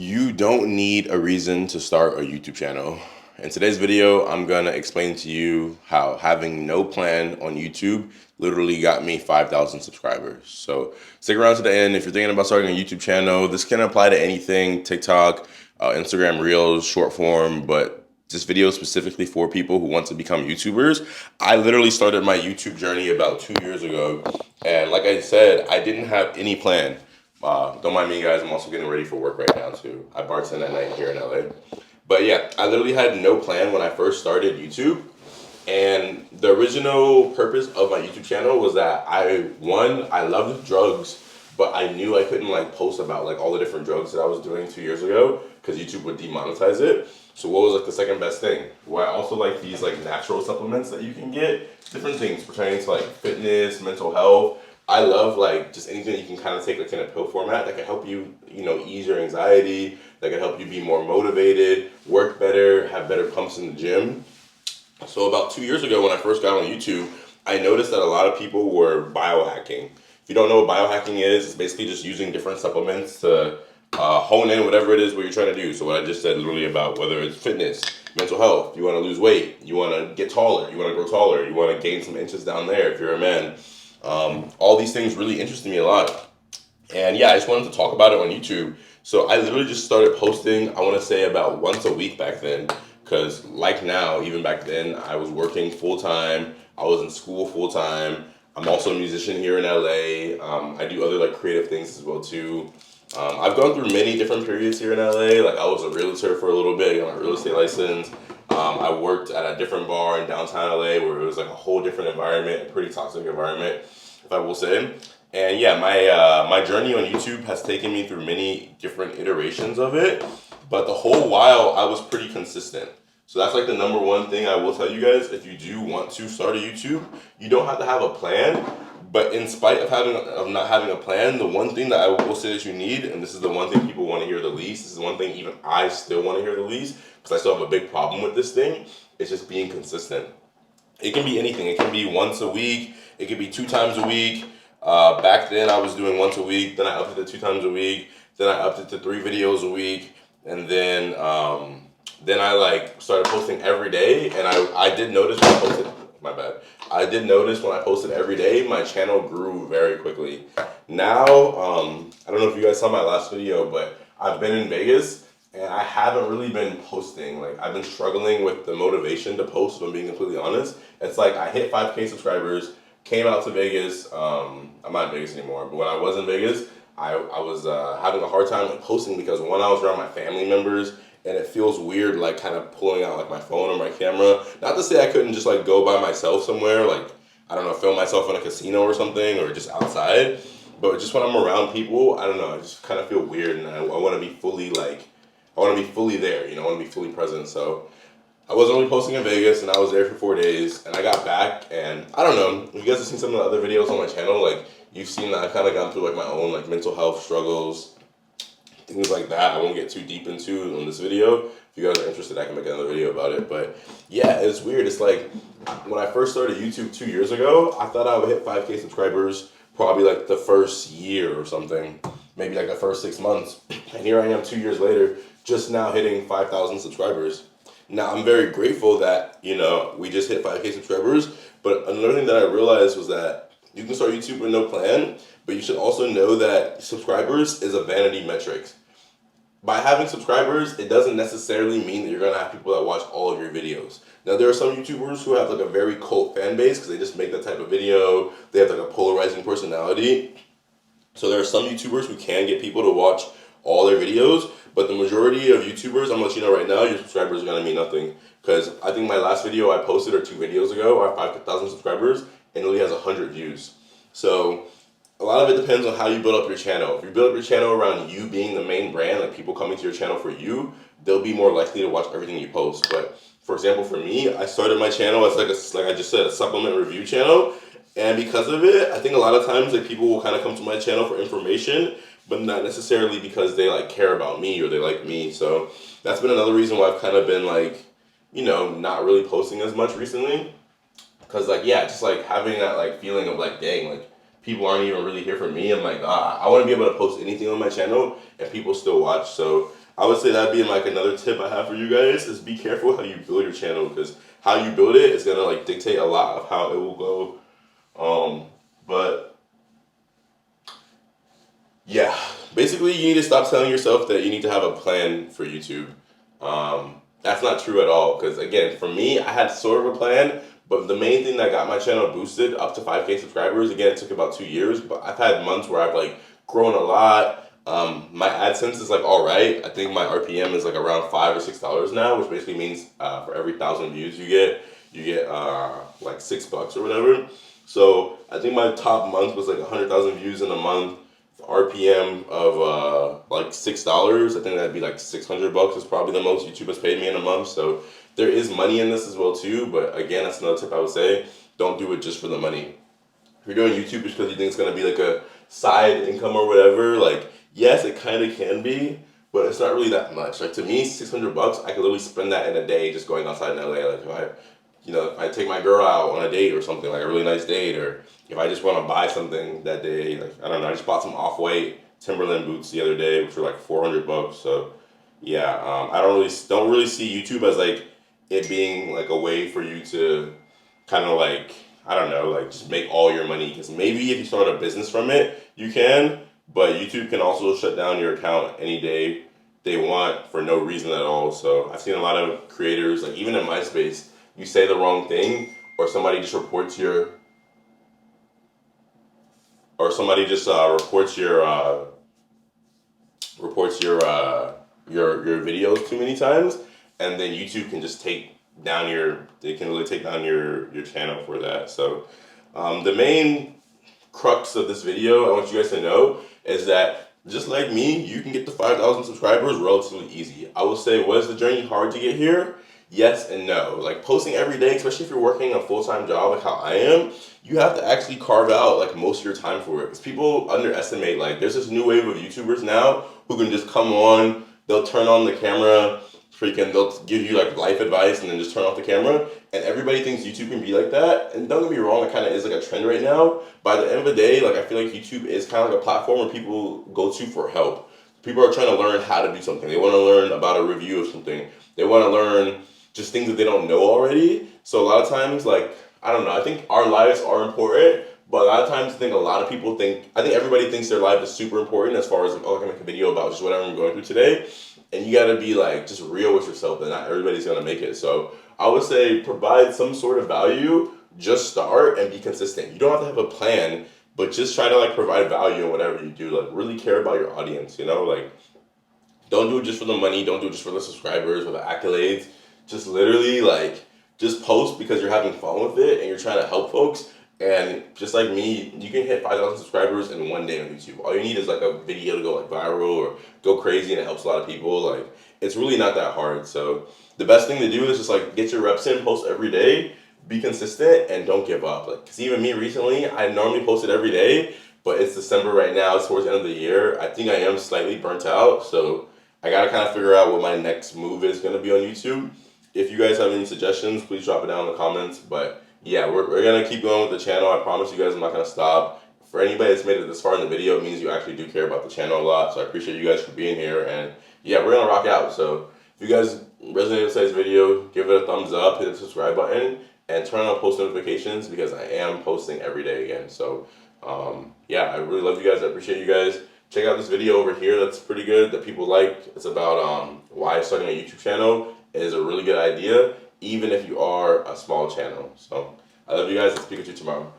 You don't need a reason to start a YouTube channel. In today's video, I'm gonna explain to you how having no plan on YouTube literally got me 5,000 subscribers. So stick around to the end. If you're thinking about starting a YouTube channel, this can apply to anything, TikTok, Instagram Reels, short form, but this video is specifically for people who want to become YouTubers. I literally started my YouTube journey about 2 years ago. And like I said, I didn't have any plan. Don't mind me, guys. I'm also getting ready for work right now, too. I bartend at night here in LA. But yeah, I literally had no plan when I first started YouTube. And the original purpose of my YouTube channel was that I loved drugs, but I knew I couldn't post about all the different drugs that I was doing 2 years ago because YouTube would demonetize it. So what was the second best thing? Well, I also like these natural supplements that you can get, different things pertaining to fitness, mental health. I love just anything you can kind of take in a pill format that can help you, ease your anxiety, that can help you be more motivated, work better, have better pumps in the gym. So about 2 years ago when I first got on YouTube, I noticed that a lot of people were biohacking. If you don't know what biohacking is, it's basically just using different supplements to hone in whatever it is what you're trying to do. So what I just said literally about whether it's fitness, mental health, you want to lose weight, you want to get taller, you want to grow taller, you want to gain some inches down there if you're a man. All these things really interested me a lot. And yeah, I just wanted to talk about it on YouTube. So I literally just started posting, I want to say about once a week back then. Because now, even back then, I was working full time. I was in school full time. I'm also a musician here in LA. I do other creative things as well too. I've gone through many different periods here in LA. I was a realtor for a little bit. I got my real estate license. I worked at a different bar in downtown LA where it was a whole different environment, a pretty toxic environment, if I will say. And yeah, my journey on YouTube has taken me through many different iterations of it. But the whole while, I was pretty consistent. So that's the number one thing I will tell you guys. If you do want to start a YouTube, you don't have to have a plan. But in spite of not having a plan, the one thing that I will say that you need, and this is the one thing people want to hear the least, this is the one thing even I still want to hear the least, because I still have a big problem with this thing, it's just being consistent. It can be anything. It can be once a week. It can be 2 times a week. Back then I was doing once a week. Then I upped it to 2 times a week. Then I upped it to 3 videos a week. And then I started posting every day. And I did notice when I posted, my bad. I did notice when I posted every day, my channel grew very quickly. Now, I don't know if you guys saw my last video, but I've been in Vegas. And I haven't really been posting. I've been struggling with the motivation to post, if I'm being completely honest. It's I hit 5K subscribers, came out to Vegas. I'm not in Vegas anymore, but when I was in Vegas, I was having a hard time posting because one, I was around my family members, and it feels weird kind of pulling out my phone or my camera. Not to say I couldn't just go by myself somewhere, I don't know, film myself in a casino or something, or just outside. But just when I'm around people, I don't know, I just kind of feel weird, and I want to be fully I want to be fully there, I want to be fully present. So I wasn't really posting in Vegas, and I was there for 4 days, and I got back, and I don't know, if you guys have seen some of the other videos on my channel, you've seen that I've kind of gone through my own mental health struggles, things like that. I won't get too deep into in this video. If you guys are interested, I can make another video about it. But yeah, it's weird. It's when I first started YouTube 2 years ago, I thought I would hit 5K subscribers probably the first year or something, maybe the first 6 months. And here I am 2 years later, just now hitting 5,000 subscribers. Now, I'm very grateful that, we just hit 5K subscribers, but another thing that I realized was that you can start YouTube with no plan, but you should also know that subscribers is a vanity metric. By having subscribers, it doesn't necessarily mean that you're going to have people that watch all of your videos. Now, there are some YouTubers who have a very cult fan base because they just make that type of video. They have a polarizing personality. So there are some YouTubers who can get people to watch all their videos, but the majority of YouTubers, I'm going to let you know right now, your subscribers are going to mean nothing. Because I think my last video I posted, or 2 videos ago, I have 5,000 subscribers, and it only has 100 views. So a lot of it depends on how you build up your channel. If you build up your channel around you being the main brand, people coming to your channel for you, they'll be more likely to watch everything you post. But for example, for me, I started my channel as like I just said, a supplement review channel. And because of it, I think a lot of times people will kind of come to my channel for information, but not necessarily because they care about me or they like me. So that's been another reason why I've kind of been not really posting as much recently. Cause just having that feeling of dang, people aren't even really here for me. I'm I want to be able to post anything on my channel and people still watch. So I would say that'd be like another tip I have for you guys is be careful how you build your channel, because how you build it is gonna like dictate a lot of how it will go. But yeah, basically you need to stop telling yourself that you need to have a plan for YouTube. That's not true at all, because again, for me, I had sort of a plan, but the main thing that got my channel boosted up to 5K subscribers, again, it took about 2 years, but I've had months where I've like grown a lot. My AdSense is like all right. I think my RPM is like around $5 or $6 now, which basically means for every 1,000 views you get like $6 or whatever. So I think my top month was like 100,000 views in a month. RPM of like $6. I think that'd be like $600 is probably the most YouTube has paid me in a month. So there is money in this as well too. But again, that's another tip I would say. Don't do it just for the money. If you're doing YouTube just because you think it's gonna be like a side income or whatever, like yes, it kind of can be, but it's not really that much. Like to me, $600, I could literally spend that in a day just going outside in LA. Like if I take my girl out on a date or something, like a really nice date, or if I just want to buy something that day, like I don't know, I just bought some Off-White Timberland boots the other day, which were like $400. So yeah, I don't really see YouTube as like it being like a way for you to kind of like, I don't know, like just make all your money. Because maybe if you start a business from it, you can, but YouTube can also shut down your account any day they want for no reason at all. So I've seen a lot of creators, like even in MySpace, you say the wrong thing, or somebody just reports your, or somebody just reports your videos too many times, and then YouTube can just they can really take down your channel for that. So the main crux of this video I want you guys to know is that just like me, you can get to 5,000 subscribers relatively easy. I will say, was the journey hard to get here? Yes and no. Like posting every day, especially if you're working a full-time job like how I am, you have to actually carve out like most of your time for it. Because people underestimate, like there's this new wave of YouTubers now who can just come on, they'll turn on the camera, they'll give you like life advice and then just turn off the camera. And everybody thinks YouTube can be like that. And don't get me wrong, it kind of is like a trend right now. By the end of the day, like I feel like YouTube is kind of like a platform where people go to for help. People are trying to learn how to do something. They want to learn about a review of something. They want to learn just things that they don't know already. So a lot of times, like, I don't know, I think our lives are important, but a lot of times I think I think everybody thinks their life is super important as far as like, oh, I can make a video about just whatever I'm going through today. And you gotta be like just real with yourself, and not everybody's gonna make it. So I would say provide some sort of value, just start and be consistent. You don't have to have a plan, but just try to like provide value in whatever you do. Like really care about your audience, like don't do it just for the money, don't do it just for the subscribers or the accolades. Just literally like just post because you're having fun with it and you're trying to help folks. And just like me, you can hit 5,000 subscribers in one day on YouTube. All you need is like a video to go like viral or go crazy, and it helps a lot of people. Like it's really not that hard. So the best thing to do is just like get your reps in, post every day, be consistent, and don't give up. Like, cause even me recently, I normally posted every day, but it's December right now. It's towards the end of the year. I think I am slightly burnt out. So I gotta kind of figure out what my next move is gonna be on YouTube. If you guys have any suggestions, please drop it down in the comments. But yeah, we're going to keep going with the channel. I promise you guys I'm not going to stop. For anybody that's made it this far in the video, it means you actually do care about the channel a lot. So I appreciate you guys for being here. And yeah, we're going to rock out. So if you guys resonated with today's video, give it a thumbs up, hit the subscribe button, and turn on post notifications because I am posting every day again. So yeah, I really love you guys. I appreciate you guys. Check out this video over here that's pretty good that people like. It's about why starting a YouTube channel is a really good idea, even if you are a small channel. So I love you guys. I'll speak with you tomorrow.